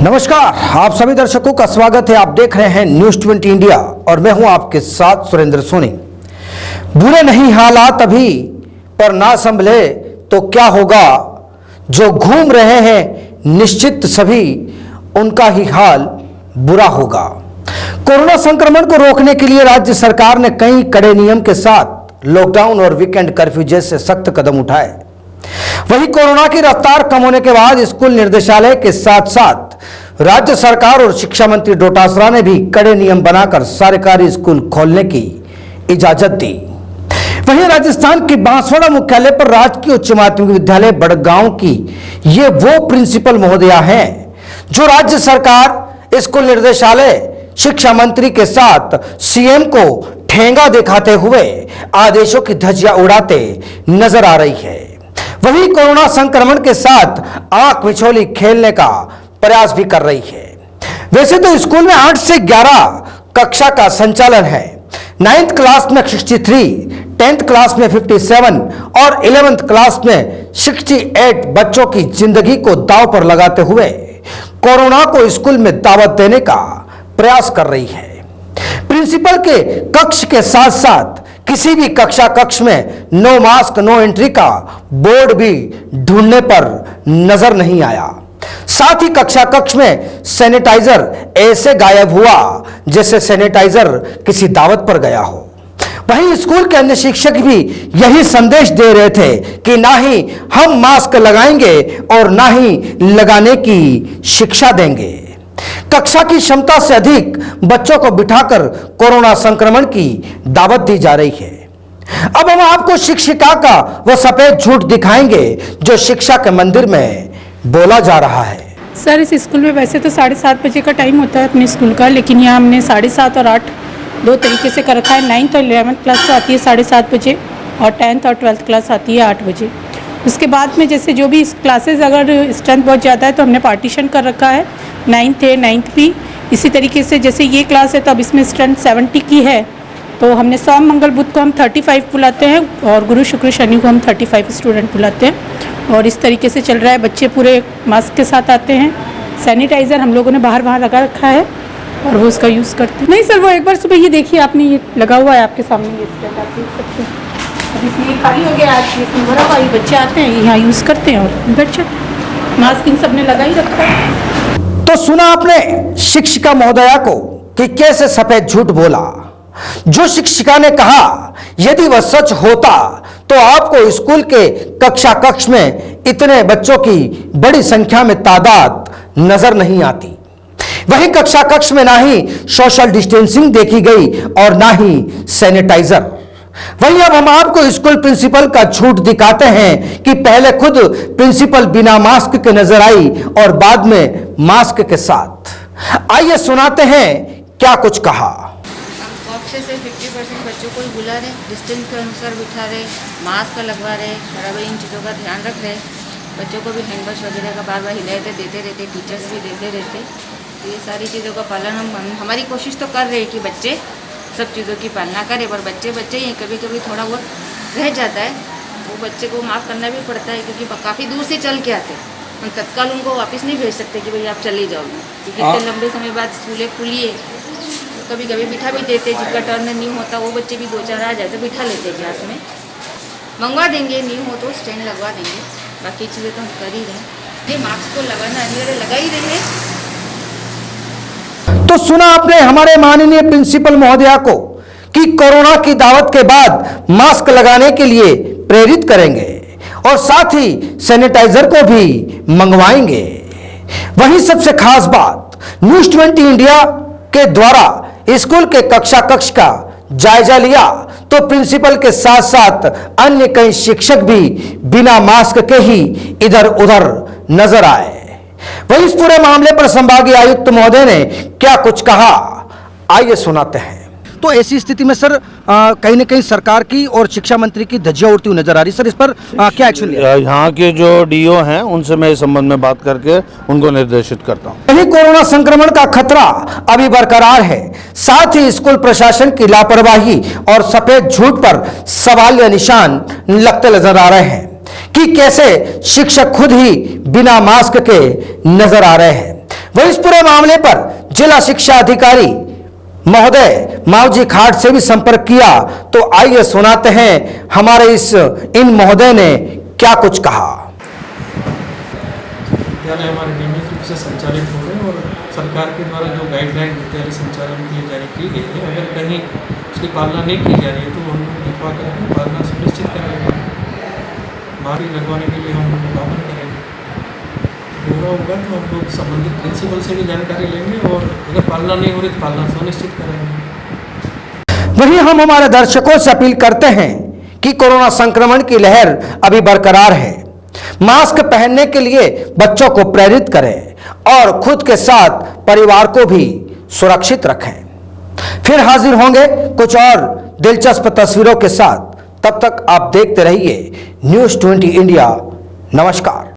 नमस्कार, आप सभी दर्शकों का स्वागत है। आप देख रहे हैं न्यूज़ 20 इंडिया और मैं हूं आपके साथ सुरेंद्र सोनी। बुरे नहीं हालात अभी पर ना संभले तो क्या होगा, जो घूम रहे हैं निश्चित सभी उनका ही हाल बुरा होगा। कोरोना संक्रमण को रोकने के लिए राज्य सरकार ने कई कड़े नियम के साथ लॉकडाउन और वीकेंड कर्फ्यू जैसे सख्त कदम उठाए। वहीं कोरोना की रफ्तार कम होने के बाद स्कूल निर्देशालय के साथ साथ राज्य सरकार और शिक्षा मंत्री डोटासरा ने भी कड़े नियम बनाकर सरकारी स्कूल खोलने की इजाजत दी। वहीं राजस्थान के बांसवाड़ा मुख्यालय पर राजकीय उच्च माध्यमिक विद्यालय बड़गांव की ये वो प्रिंसिपल महोदया हैं जो राज्य सरकार, स्कूल निर्देशालय, शिक्षा मंत्री के साथ सीएम को ठेंगा दिखाते हुए आदेशों की धज्जियां उड़ाते नजर आ रही है। वहीं कोरोना संक्रमण के साथ आंख मिचौली खेलने का प्रयास भी कर रही है। वैसे तो स्कूल में 8 से 11 कक्षा का संचालन है। 9th क्लास में 63, 10th क्लास में 57 और 11th क्लास में 68 बच्चों की जिंदगी को दांव पर लगाते हुए कोरोना को स्कूल में दावत देने का प्रयास कर रही है। प्रिंसिपल के कक्ष के साथ साथ किसी भी कक्ष में नो मास्क नो एंट्री का बोर्ड भी ढूंढने पर नजर नहीं आया। साथ ही कक्ष में सैनिटाइजर ऐसे गायब हुआ जैसे सैनिटाइजर किसी दावत पर गया हो। वहीं स्कूल के अन्य शिक्षक भी यही संदेश दे रहे थे कि ना ही हम मास्क लगाएंगे और ना ही लगाने की शिक्षा देंगे। कक्षा की क्षमता से अधिक बच्चों को बिठाकर कोरोना संक्रमण की दावत दी जा रही है। अब हम आपको शिक्षिका का वो सफेद झूठ दिखाएंगे जो शिक्षा के मंदिर में बोला जा रहा है। सर, इस स्कूल में वैसे तो 7:30 बजे का टाइम होता है अपने स्कूल का, लेकिन यहाँ हमने 7:30 और 8 दो तरीके से कर रखा है। 9th और 11th क्लास तो आती है 7:30 बजे और 10th और 12th क्लास आती है 8 बजे। उसके बाद में जैसे जो भी क्लासेस अगर स्ट्रेंथ बहुत ज़्यादा है तो हमने पार्टीशन कर रखा है। 9th है, 9th भी इसी तरीके से। जैसे ये क्लास है तो अब इसमें स्ट्रेंथ 70 की है, तो हमने सोम मंगल बुध को हम 35 बुलाते हैं और गुरु शुक्र शनि को हम 35 स्टूडेंट बुलाते हैं। और इस तरीके से चल रहा है। बच्चे पूरे मास्क के साथ आते हैं। सैनिटाइज़र हम लोगों ने बाहर लगा रखा है और वो उसका यूज़ करते हैं। नहीं सर, वो एक बार सुबह ये देखिए, आपने ये लगा हुआ है आपके सामने, ये स्टैंड आप देख सकते हैं। अब इसमें ये खाली हो गया, आज इसमें भरा हुआ, ये बच्चे आते हैं यहाँ यूज़ करते हैं और बैठ जाते हैं। मास्क इन सब ने लगा ही रखा है। तो सुना आपने शिक्षिका महोदया को कि कैसे सफेद झूठ बोला। जो शिक्षिका ने कहा यदि वह सच होता तो आपको स्कूल के कक्ष में इतने बच्चों की बड़ी संख्या में तादाद नजर नहीं आती। वहीं कक्ष में ना ही सोशल डिस्टेंसिंग देखी गई और ना ही सैनिटाइजर। वहीं अब हम आपको स्कूल प्रिंसिपल का झूठ दिखाते हैं कि पहले खुद प्रिंसिपल बिना मास्क के नजर आई और बाद में मास्क के साथ। आइए सुनाते हैं क्या कुछ कहा। कक्ष से 50% बच्चों को बुला रहे, डिस्टेंस के अनुसार बिठा रहे, मास्क लगवा रहे, बराबर इन चीज़ों का ध्यान रख रहे। बच्चों को भी हैंड वॉश वगैरह का बार बार हिलाते देते रहते, टीचर्स भी देते रहते। तो ये सारी चीज़ों का पालन हमारी कोशिश तो कर रहे हैं कि बच्चे सब चीज़ों की पालना करें, पर बच्चे ही कभी कभी थोड़ा बहुत रह जाता है। वो बच्चे को माफ़ करना भी पड़ता है क्योंकि काफ़ी दूर से चल के आते हैं। हम तत्काल उनको वापस नहीं भेज सकते कि भाई आप चले जाओ, क्योंकि इतने लंबे समय बाद स्कूलें खुली है। कभी कभी बिठा भी देते, जिनका टर्न नहीं होता वो बच्चे भी 2-4 आ जाते, बिठा लेते क्लास में। मंगवा देंगे, नहीं हो तो स्टैंड लगवा देंगे। बाकी चीज़ें तो हम कर ही रहे हैं। ये मास्क को लगाना अनिवार्य लगा ही रहे हैं। तो सुना आपने हमारे माननीय प्रिंसिपल महोदया को कि कोरोना की दावत के बाद मास्क लगाने के लिए प्रेरित करेंगे और साथ ही सैनिटाइजर को भी मंगवाएंगे। वहीं सबसे खास बात, न्यूज़ 20 इंडिया के द्वारा स्कूल के कक्ष का जायजा लिया तो प्रिंसिपल के साथ साथ अन्य कई शिक्षक भी बिना मास्क के ही इधर उधर नजर आए। वहीं इस पूरे मामले पर संभागीय आयुक्त महोदय ने क्या कुछ कहा, आइए सुनाते हैं। तो ऐसी स्थिति में सर कहीं ना कहीं सरकार की और शिक्षा मंत्री की धज्जियां उड़ती हुई नजर आ रही। सर इस पर क्या एक्शन लिया? यहाँ के जो डीओ हैं उनसे मैं इस संबंध में बात करके उनको निर्देशित करता हूँ। वहीं कोरोना संक्रमण का खतरा अभी बरकरार है। साथ ही स्कूल प्रशासन की लापरवाही और सफेद झूठ पर सवालिया निशान लगते नजर आ रहे हैं कि कैसे शिक्षक खुद ही बिना मास्क के नजर आ रहे हैं। वहीं इस पूरे मामले पर जिला शिक्षा अधिकारी महोदय मावजी खाट से भी संपर्क किया, तो आइए सुनाते हैं हमारे इन महोदय ने क्या कुछ कहा। विद्यालय हमारे नियमित रूप से संचालित हो रहे हैं और सरकार के द्वारा जो गाइडलाइन विद्यालय संचालन के लिए जारी की गई है, अगर कहीं उसकी पालना नहीं की जा रही है तो हम दिखवा कर पालना सुनिश्चित करेंगे। मारी लगवाने के लिए हम पालन करेंगे। पूरा होगा तो हम लोग संबंधित प्रिंसिपल से भी जानकारी लेंगे और अगर पालना नहीं हो रही तो पालना सुनिश्चित करेंगे। वहीं हम हमारे दर्शकों से अपील करते हैं कि कोरोना संक्रमण की लहर अभी बरकरार है। मास्क पहनने के लिए बच्चों को प्रेरित करें और खुद के साथ परिवार को भी सुरक्षित रखें। फिर हाजिर होंगे कुछ और दिलचस्प तस्वीरों के साथ। तब तक आप देखते रहिए News 20 इंडिया। नमस्कार।